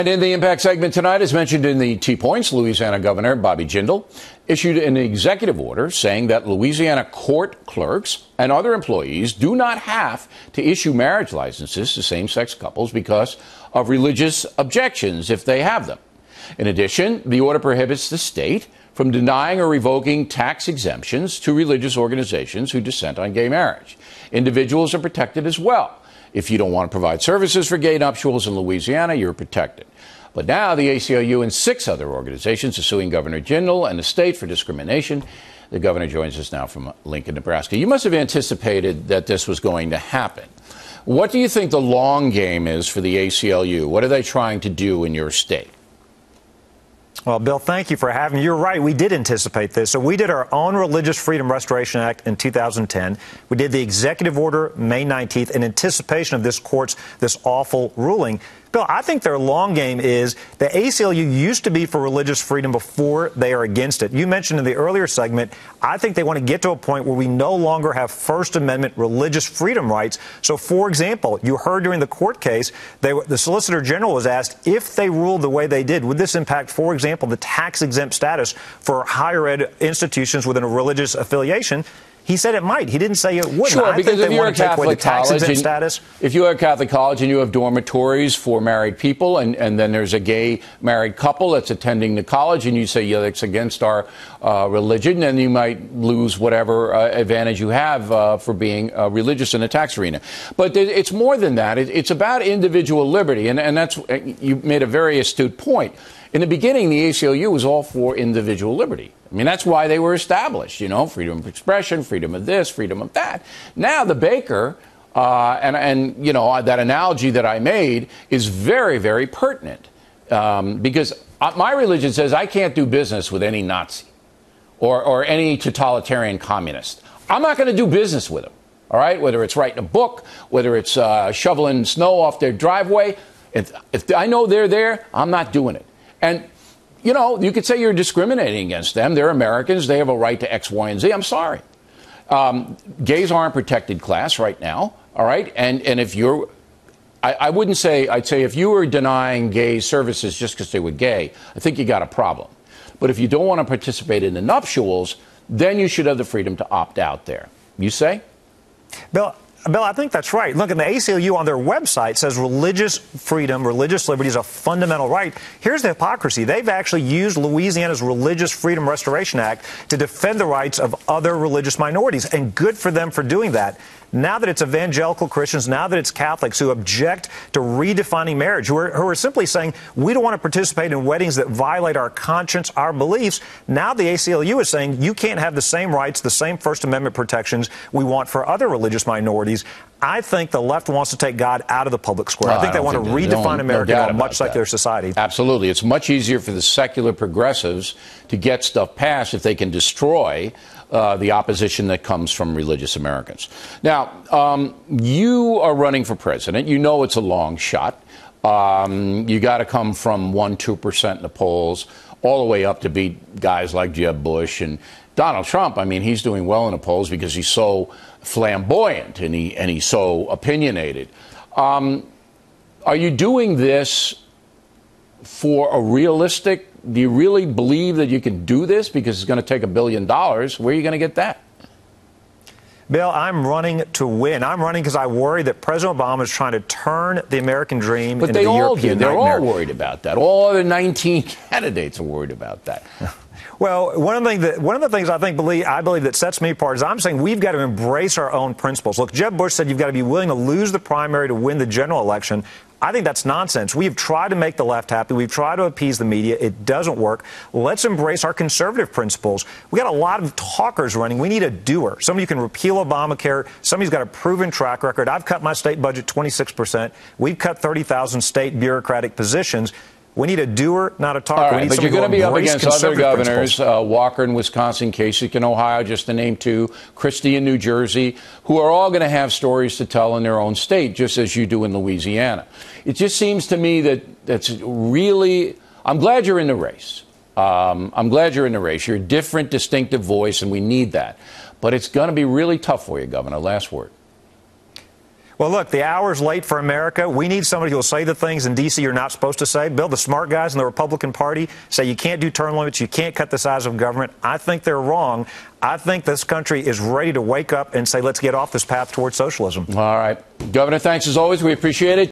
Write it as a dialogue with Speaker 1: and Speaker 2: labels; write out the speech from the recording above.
Speaker 1: And in the Impact segment tonight, as mentioned in the T Points, Louisiana Governor Bobby Jindal issued an executive order saying that Louisiana court clerks and other employees do not have to issue marriage licenses to same-sex couples because of religious objections if they have them. In addition, the order prohibits the state from denying or revoking tax exemptions to religious organizations who dissent on gay marriage. Individuals are protected as well. If you don't want to provide services for gay nuptials in Louisiana, you're protected. But now the ACLU and 6 other organizations are suing Governor Jindal and the state for discrimination. The governor joins us now from Lincoln, Nebraska. You must have anticipated that this was going to happen. What do you think the long game is for the ACLU? What are they trying to do in your state?
Speaker 2: Well, Bill, thank you for having me. You're right. We did anticipate this. So we did our own Religious Freedom Restoration Act in 2010. We did the executive order May 19th in anticipation of this this awful ruling. Bill, I think their long game is the ACLU used to be for religious freedom before they are against it. You mentioned in the earlier segment, I think they want to get to a point where we no longer have First Amendment religious freedom rights. So, for example, you heard during the court case, the Solicitor General was asked if they ruled the way they did, would this impact, for example, the tax-exempt status for higher ed institutions within a religious affiliation? He said it might. He didn't say it wouldn't.
Speaker 1: Sure, because if you're a Catholic college, if you're a Catholic college and you have dormitories for married people, and then there's a gay married couple that's attending the college, and you say, yeah, that's against our religion, then you might lose whatever advantage you have for being religious in the tax arena. But it's more than that. It's about individual liberty, and that's you made a very astute point. In the beginning, the ACLU was all for individual liberty. I mean, that's why they were established, you know, freedom of expression, freedom of this, freedom of that. Now the baker, and you know, that analogy that I made is very, very pertinent because my religion says I can't do business with any Nazi or any totalitarian communist. I'm not going to do business with them, all right, whether it's writing a book, whether it's shoveling snow off their driveway. If I know they're there, I'm not doing it. And, you know, you could say you're discriminating against them. They're Americans. They have a right to X, Y, and Z. I'm sorry. Gays aren't protected class right now. All right. And if you're I wouldn't say I'd say if you were denying gay services just because they were gay, I think you got a problem. But if you don't want to participate in the nuptials, then you should have the freedom to opt out there. You say?
Speaker 2: Bill, I think that's right. Look, and the ACLU on their website says religious freedom, religious liberty is a fundamental right. Here's the hypocrisy. They've actually used Louisiana's Religious Freedom Restoration Act to defend the rights of other religious minorities, and good for them for doing that. Now that it's evangelical Christians, now that it's Catholics who object to redefining marriage, who are simply saying we don't want to participate in weddings that violate our conscience, our beliefs, now the ACLU is saying you can't have the same rights, the same First Amendment protections we want for other religious minorities. I think the left wants to take God out of the public square. I think they want to redefine America in a much secular society.
Speaker 1: Absolutely. It's much easier for the secular progressives to get stuff passed if they can destroy the opposition that comes from religious Americans. Now, you are running for president. You know it's a long shot. You got to come from 1-2% in the polls all the way up to beat guys like Jeb Bush and Donald Trump. I mean, he's doing well in the polls because he's so flamboyant and he's so opinionated. Are you doing this for a realistic? Do you really believe that you can do this because it's going to take $1 billion? Where are you going to get that?
Speaker 2: Bill, I'm running to win. I'm running because I worry that President Obama is trying to turn the American dream into the European nightmare.
Speaker 1: They're all worried about that. All the 19 candidates are worried about that.
Speaker 2: Well, one of the things I believe that sets me apart is I'm saying we've got to embrace our own principles. Look, Jeb Bush said you've got to be willing to lose the primary to win the general election. I think that's nonsense. We've tried to make the left happy. We've tried to appease the media. It doesn't work. Let's embrace our conservative principles. We got a lot of talkers running. We need a doer. Somebody who can repeal Obamacare. Somebody who's got a proven track record. I've cut my state budget 26%. We've cut 30,000 state bureaucratic positions. We need a doer, not a talker.
Speaker 1: All right, but you're going to be up against other governors, Walker in Wisconsin, Kasich in Ohio, just to name 2, Christie in New Jersey, who are all going to have stories to tell in their own state, just as you do in Louisiana. It just seems to me that that's really – I'm glad you're in the race. I'm glad you're in the race. You're a different, distinctive voice, and we need that. But it's going to be really tough for you, Governor. Last word.
Speaker 2: Well, look, the hour's late for America. We need somebody who will say the things in D.C. you're not supposed to say. Bill, the smart guys in the Republican Party say you can't do term limits, you can't cut the size of government. I think they're wrong. I think this country is ready to wake up and say, let's get off this path towards socialism.
Speaker 1: All right. Governor, thanks as always. We appreciate it.